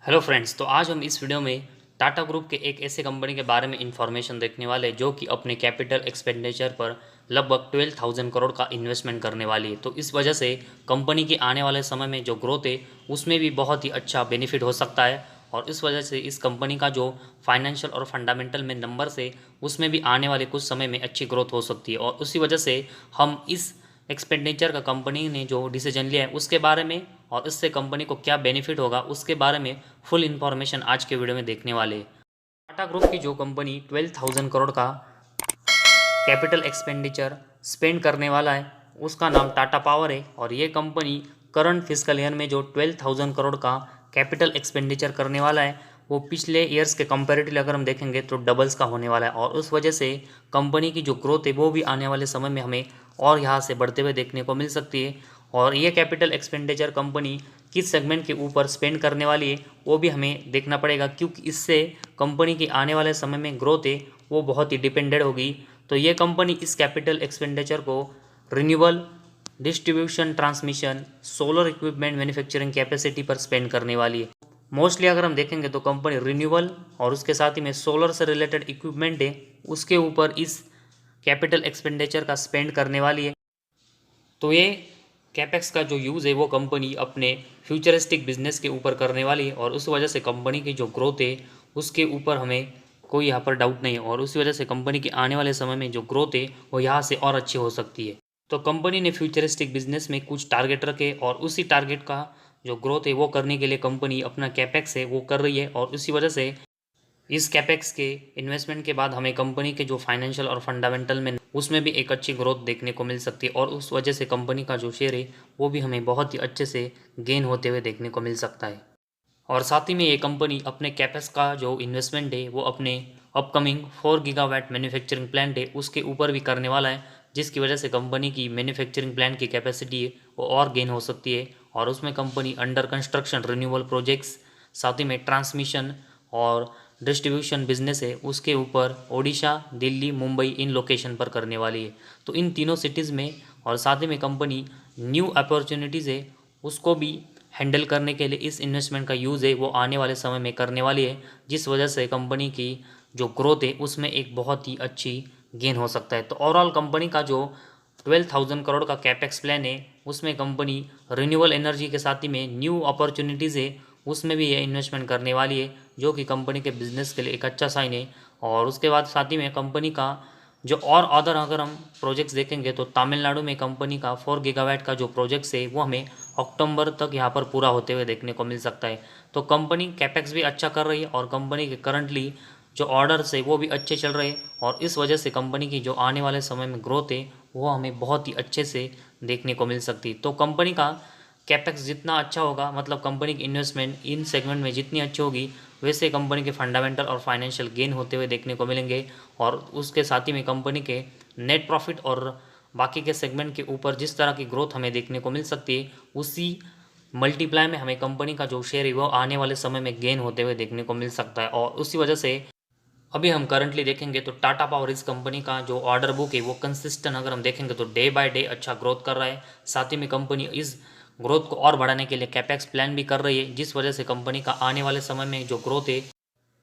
Hello friends, तो आज हम इस वीडियो में टाटा ग्रुप के एक ऐसे कंपनी के बारे में इंफॉर्मेशन देखने वाले हैं जो कि अपने कैपिटल एक्सपेंडिचर पर लगभग 12,000 करोड़ का इन्वेस्टमेंट करने वाली है। तो इस वजह से कंपनी की आने वाले समय में जो ग्रोथ है उसमें भी बहुत ही अच्छा बेनिफिट हो सकता है। और इस वजह से इस कंपनी का जो फाइनेंशियल और फंडामेंटल में नंबर्स है उसमें भी आने वाले कुछ समय में अच्छी ग्रोथ हो सकती है। और उसी वजह से हम इस एक्सपेंडिचर का कंपनी ने जो डिसीजन लिया है उसके बारे में और इससे कंपनी को क्या बेनिफिट होगा उसके बारे में फुल इन्फॉर्मेशन आज के वीडियो में देखने वाले हैं। टाटा ग्रुप की जो कंपनी 12,000 करोड़ का कैपिटल एक्सपेंडिचर स्पेंड करने वाला है उसका नाम टाटा पावर है। और ये कंपनी करंट फिस्कल ईयर में जो 12,000 करोड़ का कैपिटल एक्सपेंडिचर करने वाला है वो पिछले ईयर्स के कंपैरेटिवली अगर हम देखेंगे तो डबल्स का होने वाला है। और उस वजह से कंपनी की जो ग्रोथ है वो भी आने वाले समय में हमें और यहाँ से बढ़ते हुए देखने को मिल सकती है। और ये कैपिटल एक्सपेंडिचर कंपनी किस सेगमेंट के ऊपर स्पेंड करने वाली है वो भी हमें देखना पड़ेगा, क्योंकि इससे कंपनी की आने वाले समय में ग्रोथ है वो बहुत ही डिपेंडेंट होगी। तो ये कंपनी इस कैपिटल एक्सपेंडिचर को renewable distribution, transmission, solar equipment manufacturing capacity पर स्पेंड करने वाली है। मोस्टली अगर हम देखेंगे तो कंपनी रिन्यूएबल और उसके साथ ही में सोलर से रिलेटेड इक्विपमेंट है उसके ऊपर इस कैपिटल एक्सपेंडिचर का स्पेंड करने वाली है। तो ये कैपेक्स का जो यूज़ है वो कंपनी अपने फ्यूचरिस्टिक बिजनेस के ऊपर करने वाली है। और उस वजह से कंपनी की जो ग्रोथ है उसके ऊपर हमें कोई यहाँ पर डाउट नहीं है। और उसी वजह से कंपनी के आने वाले समय में जो ग्रोथ है वो यहाँ से और अच्छी हो सकती है। तो कंपनी ने फ्यूचरिस्टिक बिजनेस में कुछ टारगेट रखे और उसी टारगेट का जो ग्रोथ है वो करने के लिए कंपनी अपना कैपेक्स है वो कर रही है। और उसी वजह से इस कैपेक्स के इन्वेस्टमेंट के बाद हमें कंपनी के जो फाइनेंशियल और फंडामेंटल में उसमें भी एक अच्छी ग्रोथ देखने को मिल सकती है। और उस वजह से कंपनी का जो शेयर है वो भी हमें बहुत ही अच्छे से गेन होते हुए देखने को मिल सकता है। और साथ ही में ये कंपनी अपने कैपेक्स का जो इन्वेस्टमेंट है वो अपने अपकमिंग 4 गीगावाट मैन्युफैक्चरिंग प्लांट है उसके ऊपर भी करने वाला है, जिसकी वजह से कंपनी की मैन्युफैक्चरिंग प्लांट की कैपेसिटी है वो और गेन हो सकती है। और उसमें company under construction renewable projects, साथ ही में ट्रांसमिशन और डिस्ट्रीब्यूशन बिजनेस है उसके ऊपर ओडिशा, दिल्ली, मुंबई इन लोकेशन पर करने वाली है। तो इन तीनों सिटीज़ में और साथ ही में कंपनी न्यू अपॉर्चुनिटीज़ है उसको भी हैंडल करने के लिए इस इन्वेस्टमेंट का यूज़ है वो आने वाले समय में करने वाली है, जिस वजह से कंपनी की जो ग्रोथ है उसमें एक बहुत ही अच्छी गेन हो सकता है। तो ओवरऑल कंपनी का जो 12,000 करोड़ का कैपेक्स प्लान है उसमें कंपनी रिन्यूएबल एनर्जी के साथ ही में न्यू अपॉर्चुनिटीज़ है उसमें भी ये इन्वेस्टमेंट करने वाली है, जो कि कंपनी के बिजनेस के लिए एक अच्छा साइन है। और उसके बाद साथ ही में कंपनी का जो और अदर अगर हम प्रोजेक्ट्स देखेंगे तो तमिलनाडु में कंपनी का 4 गीगावाट का जो प्रोजेक्ट्स है वो हमें अक्टूबर तक यहाँ पर पूरा होते हुए देखने को मिल सकता है। तो कंपनी कैपेक्स भी अच्छा कर रही है और कंपनी के करंटली जो ऑर्डर्स है वो भी अच्छे चल रहे हैं। और इस वजह से कंपनी की जो आने वाले समय में ग्रोथ है वो हमें बहुत ही अच्छे से देखने को मिल सकती है। तो कंपनी का कैपेक्स जितना अच्छा होगा, मतलब कंपनी की इन्वेस्टमेंट इन सेगमेंट में जितनी अच्छी होगी वैसे कंपनी के फंडामेंटल और फाइनेंशियल गेन होते हुए देखने को मिलेंगे। और उसके साथ ही में कंपनी के नेट प्रॉफिट और बाकी के सेगमेंट के ऊपर जिस तरह की ग्रोथ हमें देखने को मिल सकती है उसी मल्टीप्लाई में हमें कंपनी का जो शेयर है वो आने वाले समय में गेन होते हुए देखने को मिल सकता है। और उसी वजह से अभी हम करंटली देखेंगे तो टाटा पावर इस कंपनी का जो ऑर्डर बुक है वो कंसिस्टेंट अगर हम देखेंगे तो डे बाय डे अच्छा ग्रोथ कर रहा है। साथ ही में कंपनी इस ग्रोथ को और बढ़ाने के लिए कैपेक्स प्लान भी कर रही है, जिस वजह से कंपनी का आने वाले समय में जो ग्रोथ है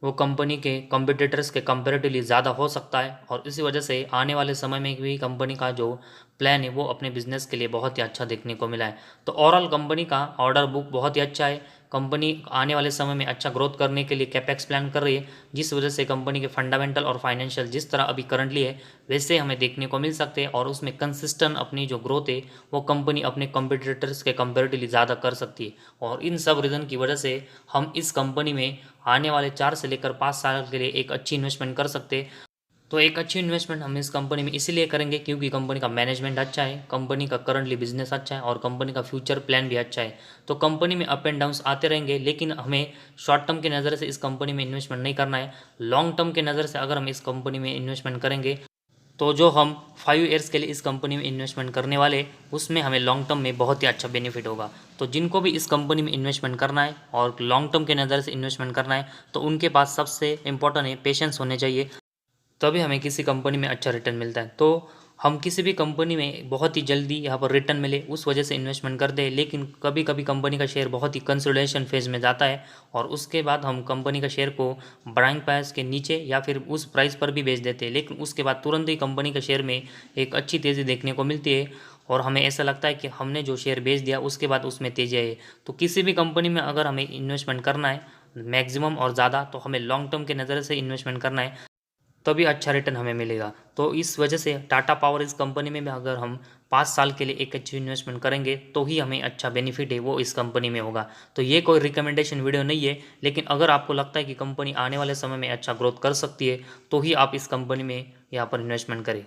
वो कंपनी के कॉम्पिटिटर्स के कंपेरेटिवली ज़्यादा हो सकता है। और इसी वजह से आने वाले समय में भी कंपनी का जो प्लान है वो अपने बिजनेस के लिए बहुत ही अच्छा देखने को मिला है। तो ओवरऑल कंपनी का ऑर्डर बुक बहुत ही अच्छा है। कंपनी आने वाले समय में अच्छा ग्रोथ करने के लिए कैपेक्स प्लान कर रही है, जिस वजह से कंपनी के फंडामेंटल और फाइनेंशियल जिस तरह अभी करंटली है वैसे हमें देखने को मिल सकते हैं। और उसमें कंसिस्टेंट अपनी जो ग्रोथ है वो कंपनी अपने कॉम्पिटिटर्स के कंपेरेटिवली ज़्यादा कर सकती है। और इन सब रीज़न की वजह से हम इस कंपनी में आने वाले 4 से लेकर 5 साल के लिए एक अच्छी इन्वेस्टमेंट कर सकते हैं। तो एक अच्छी इन्वेस्टमेंट हम इस कंपनी में इसीलिए करेंगे क्योंकि कंपनी का मैनेजमेंट अच्छा है, कंपनी का करंटली बिजनेस अच्छा है और कंपनी का फ्यूचर प्लान भी अच्छा है। तो कंपनी में अप एंड डाउन्स आते रहेंगे, लेकिन हमें शॉर्ट टर्म की नज़र से इस कंपनी में इन्वेस्टमेंट नहीं करना है। लॉन्ग टर्म की नज़र से अगर हम इस कंपनी में इन्वेस्टमेंट करेंगे तो जो हम 5 ईयर्स के लिए इस कंपनी में इन्वेस्टमेंट करने वाले उसमें हमें लॉन्ग टर्म में बहुत ही अच्छा बेनिफिट होगा। तो जिनको भी इस कंपनी में इन्वेस्टमेंट करना है और लॉन्ग टर्म के नज़र से इन्वेस्टमेंट करना है तो उनके पास सबसे इंपॉर्टेंट है पेशेंस होने चाहिए, तभी हमें किसी कंपनी में अच्छा रिटर्न मिलता है। तो हम किसी भी कंपनी में बहुत ही जल्दी यहाँ पर रिटर्न मिले उस वजह से इन्वेस्टमेंट करते हैं, लेकिन कभी कभी कंपनी का शेयर बहुत ही कंसोलिडेशन फेज में जाता है और उसके बाद हम कंपनी का शेयर को बाइंग प्राइस के नीचे या फिर उस प्राइस पर भी बेच देते हैं, लेकिन उसके बाद तुरंत ही कंपनी के शेयर में एक अच्छी तेज़ी देखने को मिलती है और हमें ऐसा लगता है कि हमने जो शेयर बेच दिया उसके बाद उसमें तेज़ी आई है। तो किसी भी कंपनी में अगर हमें इन्वेस्टमेंट करना है मैक्सिमम और ज़्यादा, तो हमें लॉन्ग टर्म के नज़र से इन्वेस्टमेंट करना है, तभी अच्छा रिटर्न हमें मिलेगा। तो इस वजह से टाटा पावर इस कंपनी में भी अगर हम 5 साल के लिए एक अच्छी इन्वेस्टमेंट करेंगे तो ही हमें अच्छा बेनिफिट है वो इस कंपनी में होगा। तो ये कोई रिकमेंडेशन वीडियो नहीं है, लेकिन अगर आपको लगता है कि कंपनी आने वाले समय में अच्छा ग्रोथ कर सकती है तो ही आप इस कंपनी में यहाँ पर इन्वेस्टमेंट करें।